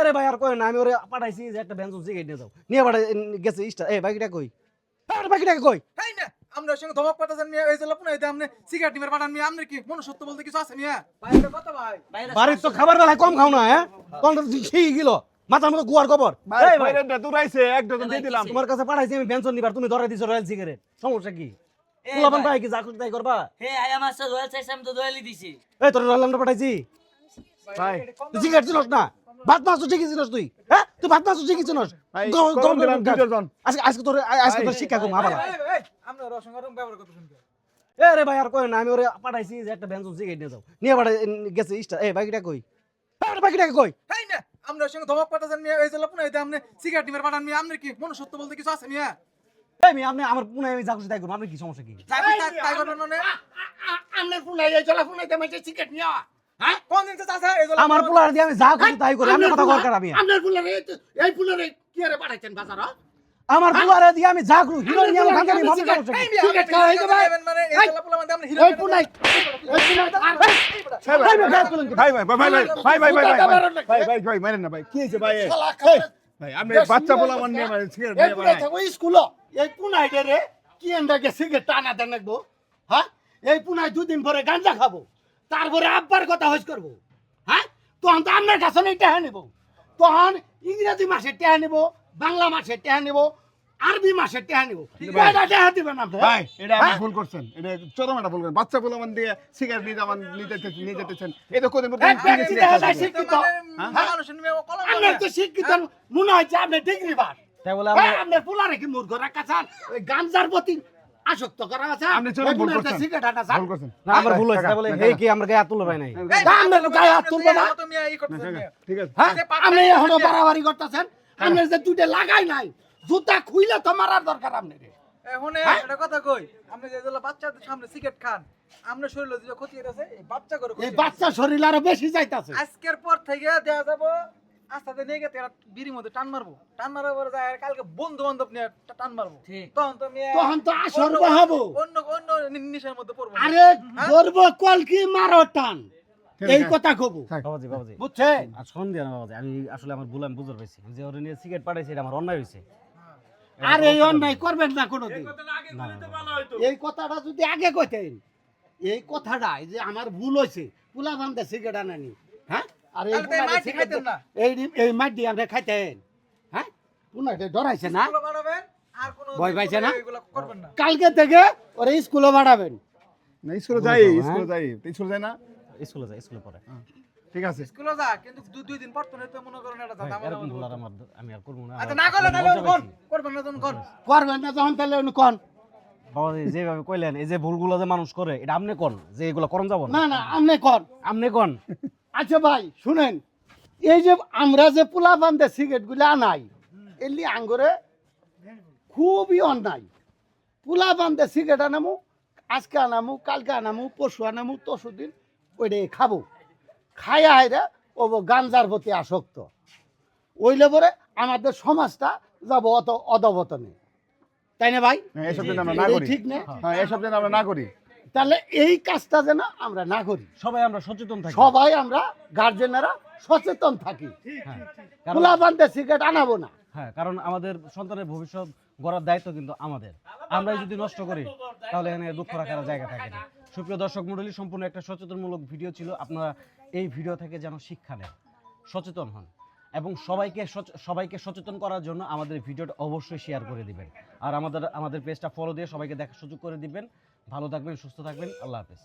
রে ভাই আর কই না, আমি ওরে পাঠাইছি যে একটা বেঞ্চন সিগারেট নিয়ে যাও, নিয়ে পাঠাই গেছে ইস্টা। বাকিটা কই? বাকিটা কই? তাই না আমরা ওর সঙ্গে ধমক পাঠাছেন মিয়া, এই যে লোক না এটা আপনি সিগারেট নিবার পাঠান মিয়া, আপনি কি মনুষ্যত্ব বলতে কিছু আছে মিয়া? ভাই এটা কথা ভাই, বাড়ির তো খাবার বেলায় কম খাও না, কোন খেয়ে গেল মাথার মতো গুয়ার খবর। এই ভাই, দূরাইছে এক ডজন দিয়ে দিলাম। তোমার কাছে পাঠাইছি আমি বেঞ্চন নিবার, তুমি ধরে দিছো রয়্যাল সিগারেট, সমস্যা কি? পোলাপান ভাই কি যা খুশি তাই করবা? হে আয়া মাস্টার রয়্যাল চাইছে, আমি তো রয়্যালই দিছি। এই তোর রয়্যাল নাম্বার পাঠাইছি ভাই তুই সিগারেট চিনস না, ভাত মাছ ঠিকই চিনস তুই, তুই ভাত মাছ ঠিকই চিনস। কম দিলাম 2 ডজন। আজকে তোর শিক্ষা কম আবার। আমরা ওর সঙ্গে ওরকম ব্যবহার করতে শুনবে। রে ভাই আর কই না, আমি ওরে পাঠাইছি যে একটা বেঞ্চন সিগারেট নিয়ে যাও, নিয়ে পাঠাই গেছে ইস্টা। বাকিটা কই? বাকিটা কই? তাই না আমরা ওর সঙ্গে ধমক পাঠাছেন মিয়া, এই যে লোক না এটা আপনি সিগারেট নিবার পাঠান মিয়া, আপনি কি মনুষ্যত্ব বলতে কিছু আছে মিয়া? আপনি আমার পুনে আমি যা খুশি তাই করবো, আপনার কি সমস্যা কি? তাই করবেন মানে আমনে ফুলাই এই জলা ফুলাই দেমাইছে সিগারেট নিয়া। হ্যাঁ? কোন দিন চাচা এই যে আমার পোলার দিয়ে আমি যা খুশি তাই করি, আপনার কথা দরকার আমি। আমনের ফুলারে এই ফুলারে কি আরে পাঠাইছেন বাজার? আমার পোলার দিয়ে আমি যা খুশি হিরো নিয়ে আমার খাতে আমি সমস্যা কি? সিগারেট খাওয়া হয়ে যাবে। মানে এই যে লোক মানে আপনি হিরো এই ফুলাই এই ফুলাই ভাই ভাই ভাই ভাই ভাই ভাই ভাই ভাই ভাই ভাই মারেন না ভাই, কি হইছে ভাই? ভাই আমি বাচ্চা বলা মান নিয়ে মারেন সিগারেট এই নিয়ে ফুলাই মারেন। থাকো স্কুল এই পুনাই রে কি এন্ডাকে সিগারেট টানা দেন লাগবো। হ্যাঁ এই পুনাই দুদিন পরে গাঁজা খাবো, তারপরে আব্বার কথা হইস করবো। হ্যাঁ তখন তো আপনার কাছে নেই টেহা নিব, তখন ইংরেজি মাসে টেহা নিব, বাংলা মাসে টেহা নিব, আরবি মাসে টেহা নিব। কয়টা টেহা দিবেন আপনি? ভাই এটা আপনি ভুল করছেন, এটা চরম একটা ভুল করছেন। বাচ্চা বলা মান দিয়ে সিগারেট নিয়ে যেতেছেন, এটা কোন এক ব্যক্তি দেখা যায় শিক্ষিত, মানুষ নিয়ে কলম আপনার তো শিক্ষিত মনে হয় যে আপনি ডিগ্রি পাস। তাই বলে আমি আপনার পোলারে কি মূর্খ রাখা চান? ওই গাঞ্জার প্রতি আসক্ত করা আছে। আপনি চরম ভুল করছেন, সিগারেট আটা চান। ভুল করছেন। না আমার ভুল হয়েছে, তাই বলে এই কি আমরা গায়ে হাত তুলবো ভাই নাই। আপনার গায়ে হাত তুলবো না। তো মিয়া এই করতেছেন মিয়া। ঠিক আছে হ্যাঁ আপনি এখনো বাড়াবাড়ি করতেছেন। আপনি যে দুইটা লাগাই নাই, জুতা খুইলে তো মারার দরকার আপনার। এখন এটা কথা কই, আপনি যে বাচ্চাদের সামনে সিগারেট খান, আপনার শরীরে যে ক্ষতি হইতাছে, এই বাচ্চা করে এই বাচ্চা শরীর আরো বেশি যাইতাছে। আজকের পর থেকে দেয়া যাব আস্তে নিয়ে গেতে বিড়ির মধ্যে টান মারবো, টান মারার পরে যায় কালকে বন্ধু বান্ধব নিয়ে টান মারবো, তখন তো মিয়া তখন তো আসর বহাবো। অন্য অন্য নিশার মধ্যে পড়বো। আরে ধরবো কলকি মারো টান, এই কথা কব। বাবাজি বাবাজি বুঝছেন? আর সন্ধ্যা না বাবাজি, আমি আসলে আমার ভুল আমি বুঝতে পারছি যে ওরে নিয়ে সিগারেট পাঠাইছে, এটা আমার অন্যায় হয়েছে। আর এই অন্যায় করবেন না কোনোদিন। এই কথাটা যদি আগে কইতেন, এই কথাটা যে আমার ভুল হয়েছে, পুলা বান্ধে সিগারেট আনানি, হ্যাঁ আর এই তাহলে তো এই পুলারে মাটি সিগারেট খাইতেন না। এই মাটি আমরা খাইতেন। হ্যাঁ পুনাটা ডরাইছে না, স্কুলে পাঠাবেন, আর কোনো ভয় পাইছে না? এগুলো করবেন না। কালকে থেকে ওরে স্কুলে পাঠাবেন। না স্কুলে যাই, স্কুলে যাই, স্কুলে যাই না। স্কুলে যায়, স্কুলে পড়ে। ঠিক আছে স্কুলে যা, কিন্তু দুই দিন পর তো নয়তো মনে করেন এটা ভাই, ঝামেলা এরকম হলো। ভুল আর আমি আর করবো না। আচ্ছা না করলে না লজ্জা কোন পাইছি। করবেন না তখন কোন করবেন না যখন তাহলে উনি কন। বাবাজি যেভাবে কইলেন, এই যে ভুলগুলো যে মানুষ করে, এটা আপনি কোন যে এগুলো করন যাব না, না না আপনি কন। আপনি কোন। আচ্ছা ভাই শুনেন, এই যে আমরা যে পোলা বান্ধে সিগারেট গুলো আনাই, এলি আঙ্গরে খুবই অন্যায়। পোলা বান্ধে সিগারেট আনামু, আজকে আনামু, কালকে আনামু, পরশু আনামু, তরশু দিন ওইটা খাবো, খাইয়া হাইরা ও গাঞ্জার প্রতি আসক্ত ওইলে পরে আমাদের সমাজটা যাব অত অধবতনে, তাই না ভাই? হ্যাঁ, এসব যেন আমরা না এই করি। ঠিক না? হ্যাঁ এসব যেন আমরা না করি। তাহলে এই কাজটা যেন আমরা না করি, সবাই আমরা সচেতন থাকি। সবাই আমরা গার্জেনেরা সচেতন থাকি, হ্যাঁ, কারণ খোলা বান্ধে সিগারেট আনাবো না। হ্যাঁ, কারণ আমাদের সন্তানের ভবিষ্যৎ গড়ার দায়িত্ব কিন্তু আমাদের। আমরাই যদি নষ্ট করি তাহলে এখানে দুঃখ রাখার জায়গা থাকে না। সুপ্রিয় দর্শক মণ্ডলী, সম্পূর্ণ একটা সচেতনমূলক ভিডিও ছিল। আপনারা এই ভিডিও থেকে যেন শিক্ষা নেন, সচেতন হন এবং সবাইকে সচেতন করার জন্য আমাদের ভিডিওটা অবশ্যই শেয়ার করে দিবেন। আর আমাদের পেজটা ফলো দিয়ে সবাইকে দেখার সুযোগ করে দিবেন। ভালো থাকবেন, সুস্থ থাকবেন। আল্লাহ হাফেজ।